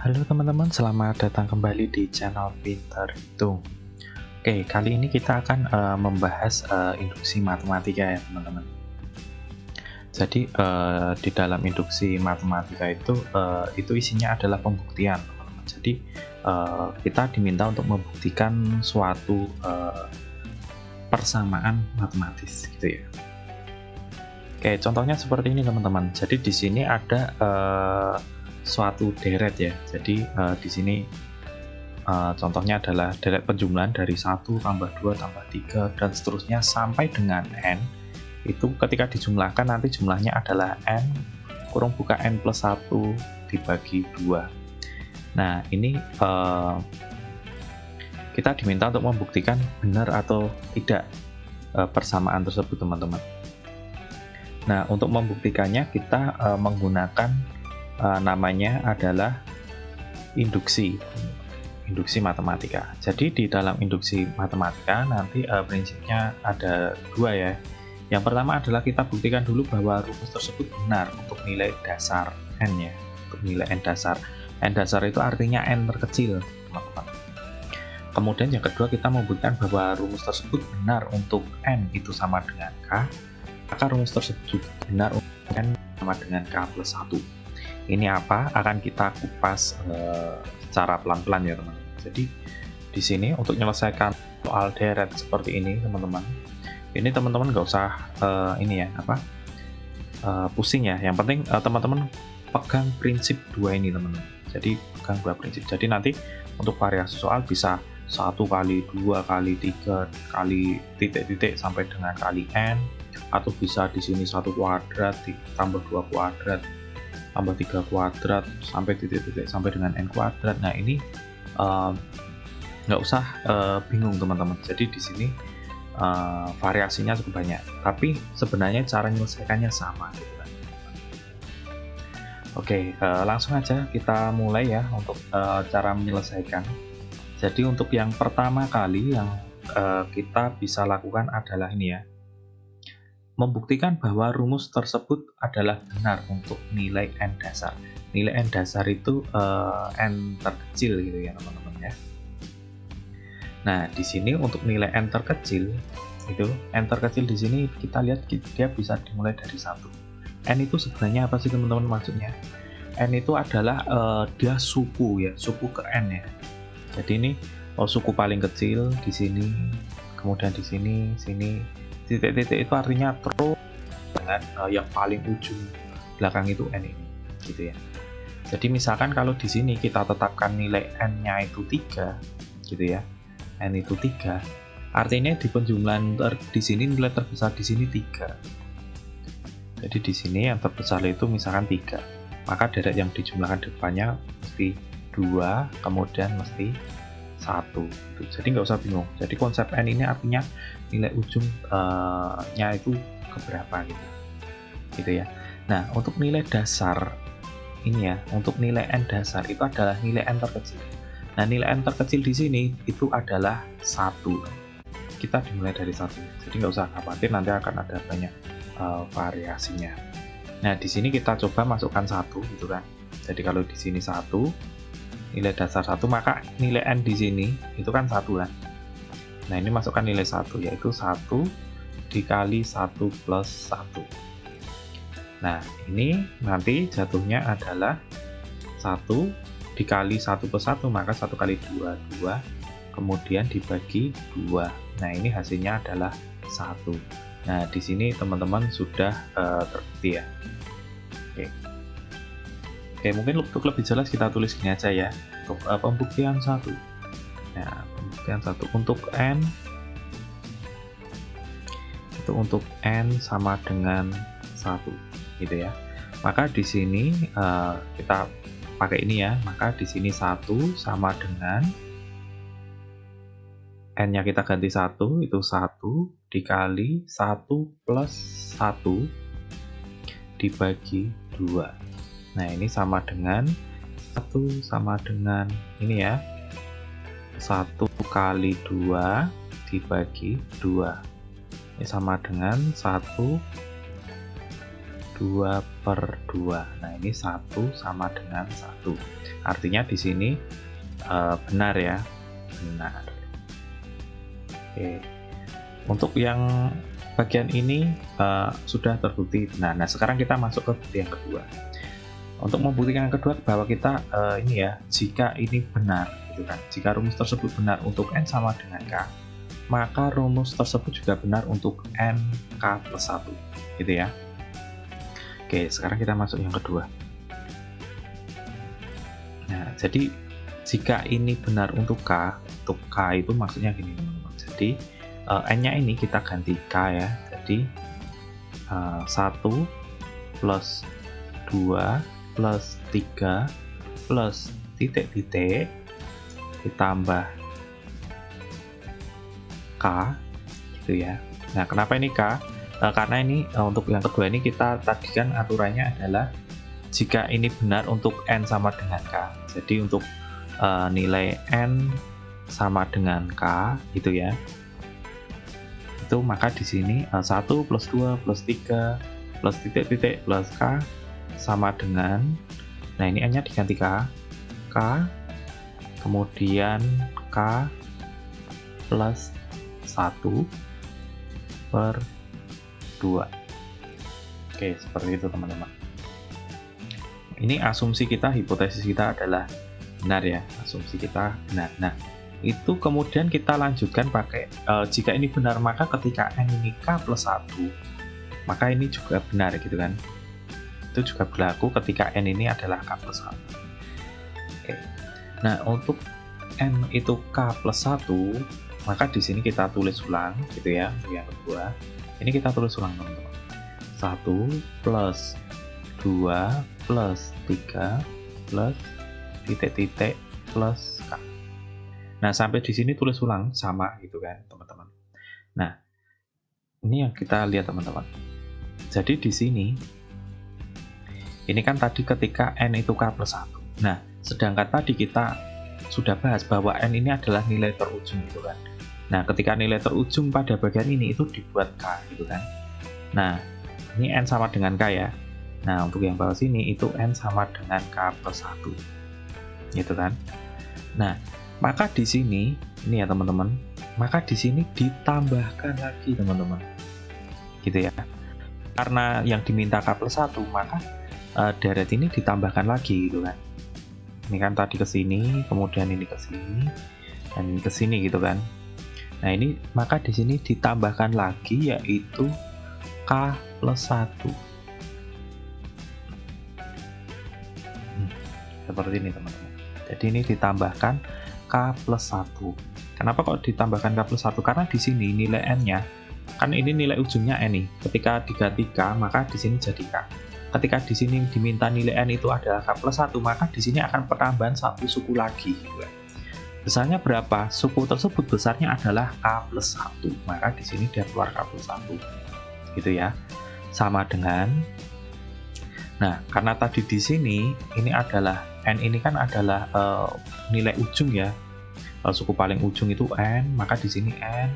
Halo teman-teman, selamat datang kembali di channel Pintar Hitung. Oke, kali ini kita akan membahas induksi matematika ya teman-teman. Jadi di dalam induksi matematika itu isinya adalah pembuktian teman-teman. Jadi kita diminta untuk membuktikan suatu persamaan matematis gitu ya. Oke, contohnya seperti ini teman-teman. Jadi di sini ada suatu deret ya. Jadi di sini contohnya adalah deret penjumlahan dari 1 tambah 2 tambah 3 dan seterusnya sampai dengan n. Itu ketika dijumlahkan nanti jumlahnya adalah n kurung buka n plus 1 dibagi 2. Nah ini kita diminta untuk membuktikan benar atau tidak persamaan tersebut teman-teman. Nah untuk membuktikannya kita menggunakan namanya adalah induksi matematika. Jadi di dalam induksi matematika nanti prinsipnya ada dua ya. Yang pertama adalah kita buktikan dulu bahwa rumus tersebut benar untuk nilai dasar n ya, untuk nilai n dasar. N dasar itu artinya n terkecil, teman-teman. Kemudian yang kedua kita membuktikan bahwa rumus tersebut benar untuk n itu sama dengan k, maka rumus tersebut benar untuk n sama dengan k plus 1. Ini apa? Akan kita kupas secara pelan-pelan ya teman-teman. Jadi di sini untuk menyelesaikan soal deret seperti ini teman-teman, ini teman-teman nggak usah pusing ya. Yang penting teman-teman pegang prinsip dua ini teman-teman. Jadi pegang dua prinsip. Jadi nanti untuk variasi soal bisa 1 kali 2 kali 3 kali titik-titik sampai dengan kali n, atau bisa di sini 1 kuadrat ditambah 2 kuadrat tambah 3 kuadrat sampai titik-titik sampai dengan n kuadrat. Nah ini nggak usah bingung teman-teman. Jadi di sini variasinya cukup banyak, tapi sebenarnya cara menyelesaikannya sama gitu kan. Oke, langsung aja kita mulai ya untuk cara menyelesaikan. Jadi untuk yang pertama kali yang kita bisa lakukan adalah ini ya, membuktikan bahwa rumus tersebut adalah benar untuk nilai n dasar. Nilai n dasar itu n terkecil gitu ya teman-teman ya. Nah di sini untuk nilai n terkecil itu, n terkecil di sini kita lihat dia bisa dimulai dari 1. N itu sebenarnya apa sih teman-teman maksudnya? N itu adalah dia suku ya, suku ke n ya. Jadi ini suku paling kecil di sini, kemudian di sini, titik-titik itu artinya terus dengan yang paling ujung belakang itu n ini gitu ya. Jadi misalkan kalau di sini kita tetapkan nilai n-nya itu 3 gitu ya, n itu 3, artinya di penjumlahan di sini nilai terbesar di sini 3. Jadi di sini yang terbesar itu misalkan 3, maka deret yang dijumlahkan depannya mesti 2, kemudian mesti 1 gitu. Jadi nggak usah bingung. Jadi konsep n ini artinya nilai ujungnya itu keberapa gitu ya. Nah untuk nilai dasar ini ya, untuk nilai n dasar itu adalah nilai n terkecil. Nah nilai n terkecil di sini itu adalah 1. Kita dimulai dari 1, jadi nggak usah khawatir nanti akan ada banyak variasinya. Nah di sini kita coba masukkan 1 gitu kan. Jadi kalau di sini 1, nilai dasar 1, maka nilai n di sini itu kan 1 kan. Nah ini masukkan nilai 1, yaitu 1 dikali 1 plus 1. Nah ini nanti jatuhnya adalah 1 dikali 1 plus 1, maka 1 kali 2, 2, kemudian dibagi 2. Nah ini hasilnya adalah 1. Nah di sini teman-teman sudah terbukti ya. Oke, mungkin untuk lebih jelas kita tulis gini aja ya, untuk pembuktian 1. Nah, pembuktian 1 untuk n itu untuk n sama dengan 1 gitu ya. Maka di sini kita pakai ini ya, maka di sini 1 sama dengan n-nya kita ganti 1, itu 1 dikali 1 plus 1 dibagi 2. Nah ini sama dengan 1 sama dengan ini ya, 1 kali 2 dibagi 2. Ini sama dengan 1 2/2. Nah, ini 1 sama dengan 1. Artinya di sini benar ya. Benar. Oke. Untuk yang bagian ini sudah terbukti benar. Nah, sekarang kita masuk ke bukti yang kedua. Untuk membuktikan yang kedua bahwa kita ini ya, jika ini benar gitu kan. Jika rumus tersebut benar untuk n sama dengan k, maka rumus tersebut juga benar untuk n k plus 1 gitu ya. Oke, sekarang kita masuk yang kedua. Nah, jadi jika ini benar untuk k itu maksudnya gini teman-teman. Jadi n-nya ini kita ganti k ya. Jadi 1 plus 2 plus 3 plus titik-titik ditambah k gitu ya. Nah, kenapa ini k? Karena ini untuk yang kedua ini kita tadi kan aturannya adalah jika ini benar untuk n sama dengan k. Jadi untuk nilai n sama dengan k gitu ya. Itu maka di sini 1 plus 2 plus 3 plus titik-titik plus k sama dengan, nah ini n-nya diganti k, kemudian k plus 1/2. Oke, seperti itu teman-teman. Ini asumsi kita, hipotesis kita adalah benar ya, asumsi kita benar. Nah, itu kemudian kita lanjutkan pakai jika ini benar maka ketika n ini k plus 1 maka ini juga benar gitu kan. Itu juga berlaku ketika n ini adalah k plus 1. Oke. Nah, untuk n itu k plus 1 maka di sini kita tulis ulang gitu ya. Yang kedua ini kita tulis ulang teman-teman. 1 plus 2 plus 3 plus titik-titik plus k. Nah, sampai di sini tulis ulang sama gitu kan teman-teman. Nah, ini yang kita lihat teman-teman. Jadi di sini ini kan tadi ketika n itu k plus 1. Nah, sedangkan tadi kita sudah bahas bahwa n ini adalah nilai terujung gitu kan. Nah, ketika nilai terujung pada bagian ini itu dibuat k gitu kan. Nah, ini n sama dengan k ya. Nah, untuk yang bawah sini itu n sama dengan k plus 1. Gitu kan. Nah, maka di sini ini ya teman-teman, maka di sini ditambahkan lagi teman-teman. Gitu ya. Karena yang diminta k plus 1, maka deret ini ditambahkan lagi gitu kan. Ini kan tadi ke sini, kemudian ini ke sini, dan ini ke sini gitu kan. Nah, ini maka di sini ditambahkan lagi yaitu k plus 1. Seperti ini teman-teman. Jadi ini ditambahkan k plus 1. Kenapa kok ditambahkan k plus 1? Karena di sini nilai n-nya kan ini nilai ujungnya n nih. Ketika diganti k, maka di sini jadi k. Ketika di sini diminta nilai n itu adalah k plus 1, maka di sini akan penambahan satu suku lagi. Besarnya berapa? Suku tersebut besarnya adalah k plus 1. Maka di sini dia keluar k plus 1. Gitu ya. Sama dengan, nah karena tadi di sini ini adalah n ini kan adalah nilai ujung ya. Suku paling ujung itu n, maka di sini n,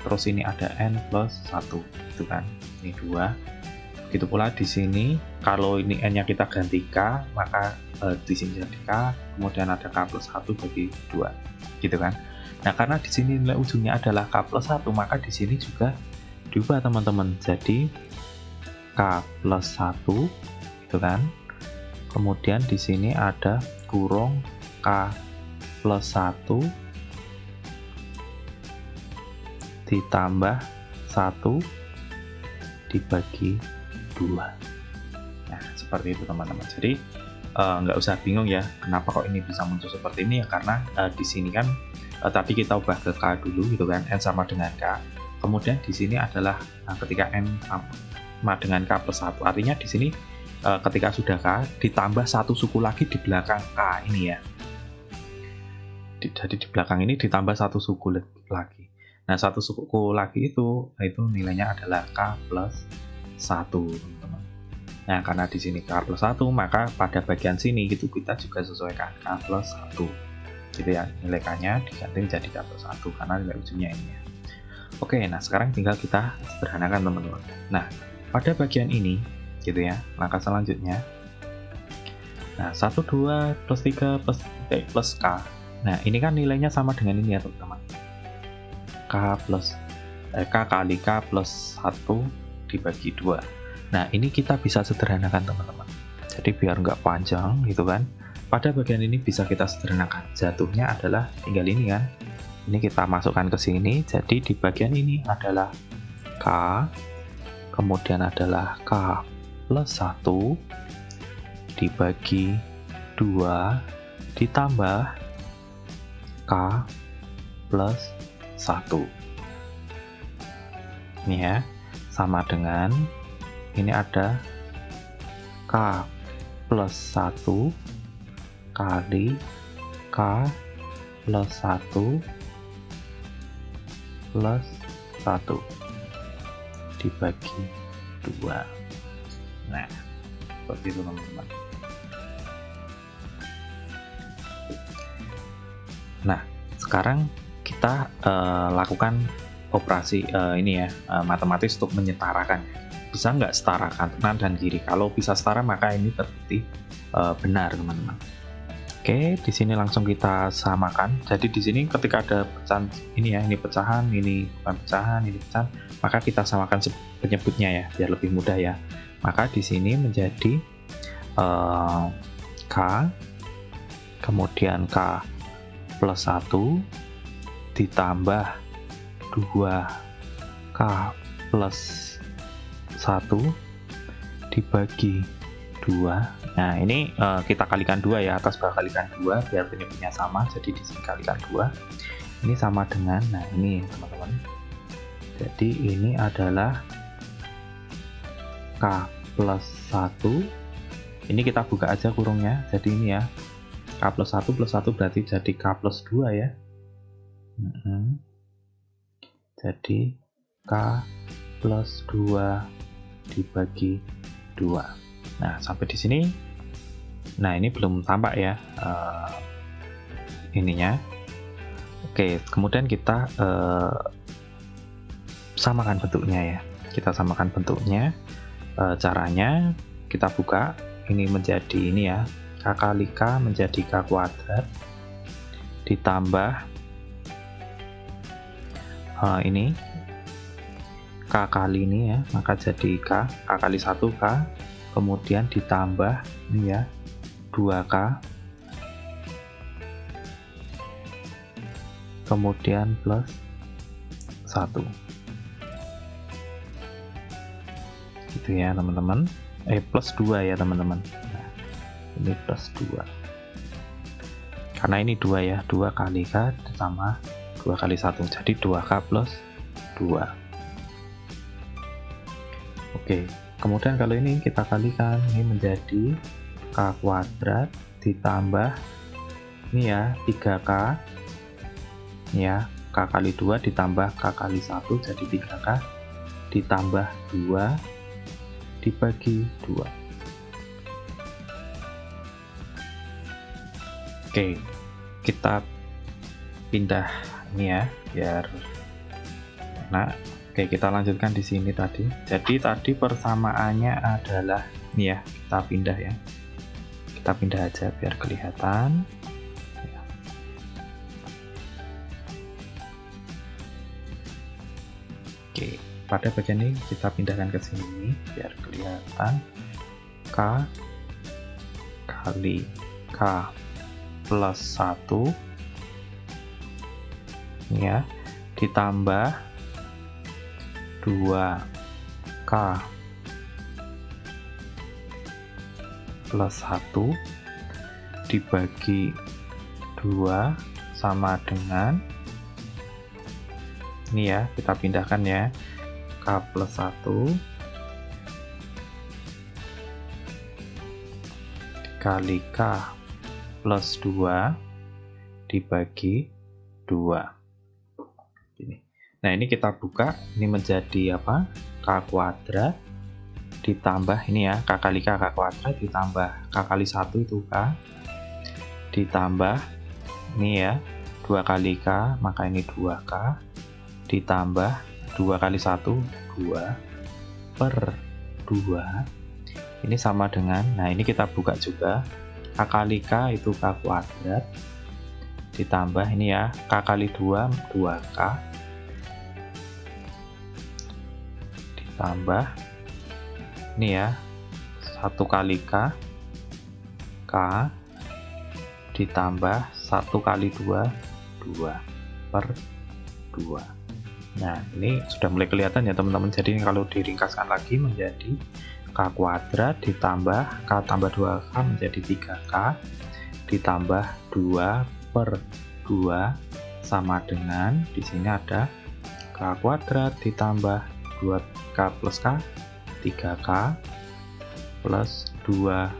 terus ini ada n plus 1 gitu kan. Ini 2. Begitu pula di sini, kalau ini n-nya kita ganti k, maka di sini jadi k, kemudian ada k plus 1 bagi 2, gitu kan. Nah, karena di sini nilai ujungnya adalah k plus 1, maka di sini juga diubah teman-teman. Jadi k plus 1, gitu kan. Kemudian di sini ada kurung k plus 1 ditambah 1 dibagi 2. Nah, seperti itu teman-teman. Jadi nggak usah bingung ya, kenapa kok ini bisa muncul seperti ini ya, karena di sini kan tadi kita ubah ke k dulu gitu kan, n sama dengan k. Kemudian di sini adalah ketika n sama dengan k plus 1. Artinya di sini ketika sudah k ditambah satu suku lagi di belakang k ini ya. Jadi di belakang ini ditambah satu suku lagi. Nah, satu suku lagi itu nilainya adalah k plus 1, teman-teman. Nah, karena di sini k plus 1, maka pada bagian sini gitu kita juga sesuaikan k plus 1. Gitu ya, nilai k-nya diganti jadi k plus 1 karena nilai ujungnya ini ya. Oke, nah sekarang tinggal kita sederhanakan teman-teman. Nah, pada bagian ini gitu ya. Langkah selanjutnya, nah 1, 2 plus 3 plus K. Nah ini kan nilainya sama dengan ini ya teman-teman, K kali K plus 1 dibagi 2. Nah ini kita bisa sederhanakan teman-teman, jadi biar nggak panjang gitu kan, pada bagian ini bisa kita sederhanakan. Jatuhnya adalah tinggal ini kan, ini kita masukkan ke sini, jadi di bagian ini adalah K, kemudian adalah K plus 1 dibagi 2 ditambah K plus 1. Ini ya, sama dengan ini ada K plus 1 kali K plus 1 plus 1 dibagi 2. Nah, seperti itu teman-teman. Nah, sekarang kita lakukan operasi ini ya, matematis untuk menyetarakan. Bisa nggak setarakan kanan dan kiri? Kalau bisa setara maka ini terbukti benar teman-teman. Oke, di sini langsung kita samakan. Jadi di sini ketika ada pecahan ini ya, ini pecahan, ini bukan pecahan, ini pecahan, maka kita samakan penyebutnya ya, biar lebih mudah ya. Maka di sini menjadi K, kemudian K plus 1 ditambah 2K plus 1 dibagi 2. Nah ini kita kalikan 2 ya, atas bawah kalikan 2 biar penyebutnya sama, jadi di sini kalikan 2. Ini sama dengan, nah ini teman-teman, jadi ini adalah K plus 1, ini kita buka aja kurungnya, jadi ini ya, K plus 1 berarti jadi K plus 2 ya. Jadi K plus 2 dibagi 2. Nah sampai di sini, nah ini belum tampak ya ininya. Oke, kemudian kita samakan bentuknya ya, kita samakan bentuknya. Caranya kita buka, ini menjadi ini ya, K kali K menjadi K kuadrat ditambah ini K kali ini ya, maka jadi K kali 1 K, kemudian ditambah ini ya 2K, kemudian plus 1 gitu ya teman-teman, plus 2 ya teman-teman. Nah, ini plus 2 karena ini 2 ya, 2 kali K sama 2 kali 1, jadi 2K plus 2. Oke, kemudian kalau ini kita kalikan, ini menjadi K kuadrat ditambah ini ya 3K ya, K kali 2 ditambah K kali 1 jadi 3K ditambah 2 dibagi 2. Oke, kita pindah ini ya biar enak. Oke, kita lanjutkan di sini tadi. Jadi tadi persamaannya adalah ini ya, kita pindah ya, kita pindah aja biar kelihatan ya. Oke, pada bagian ini kita pindahkan ke sini biar kelihatan. K kali K plus 1 ya, ditambah 2K plus 1 dibagi 2 sama dengan ini ya, kita pindahkan ya, K plus 1 kali K plus 2 dibagi 2. Gini. Nah ini kita buka, ini menjadi apa? K kuadrat ditambah ini ya, K kali K kuadrat ditambah K kali 1 itu K ditambah ini ya 2 kali K, maka ini 2K ditambah 2 kali 1 2 per 2 Ini sama dengan, nah ini kita buka juga, K kali K itu K kuadrat, ditambah ini ya, K kali 2, 2K, ditambah ini ya, 1 kali K, K, ditambah 1 kali 2, 2 per 2. Nah, ini sudah mulai kelihatan ya teman-teman. Jadi kalau diringkaskan lagi menjadi K kuadrat ditambah K tambah 2K menjadi 3K, ditambah 2 per 2 sama dengan, di sini ada K kuadrat ditambah 2K plus K, 3K plus 2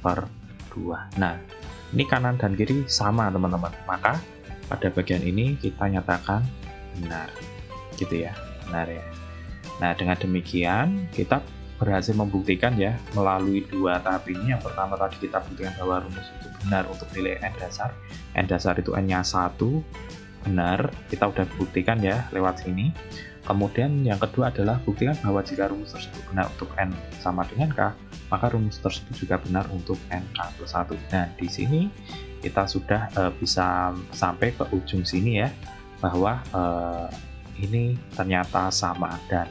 per 2. Nah, ini kanan dan kiri sama teman-teman, maka pada bagian ini kita nyatakan benar, gitu ya, benar ya. Nah, dengan demikian kita berhasil membuktikan ya melalui dua tahap ini. Yang pertama tadi kita buktikan bahwa rumus itu benar untuk nilai n dasar. N dasar itu n-nya 1, benar, kita udah buktikan ya lewat sini. Kemudian yang kedua adalah buktikan bahwa jika rumus tersebut benar untuk n sama dengan k, maka rumus tersebut juga benar untuk nk plus 1. Nah, di sini kita sudah bisa sampai ke ujung sini ya, bahwa ini ternyata sama dan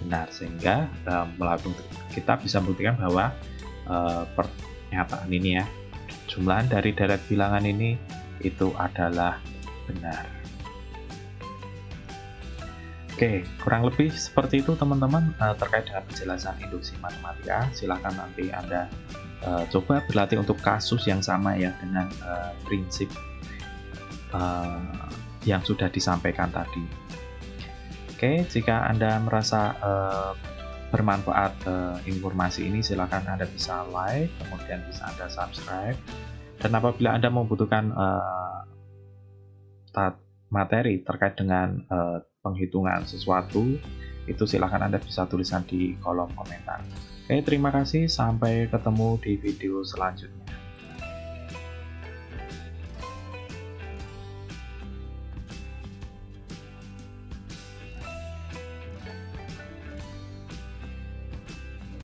benar, sehingga melalui kita bisa buktikan bahwa pernyataan ini ya, jumlahan dari deret bilangan ini itu adalah benar. Oke, kurang lebih seperti itu teman-teman terkait dengan penjelasan induksi matematika. Silahkan nanti Anda coba berlatih untuk kasus yang sama ya dengan prinsip yang sudah disampaikan tadi. Oke, jika Anda merasa bermanfaat informasi ini, silahkan Anda bisa like, kemudian bisa Anda subscribe. Dan apabila Anda membutuhkan materi terkait dengan penghitungan sesuatu, itu silahkan Anda bisa tuliskan di kolom komentar. Oke, terima kasih, sampai ketemu di video selanjutnya.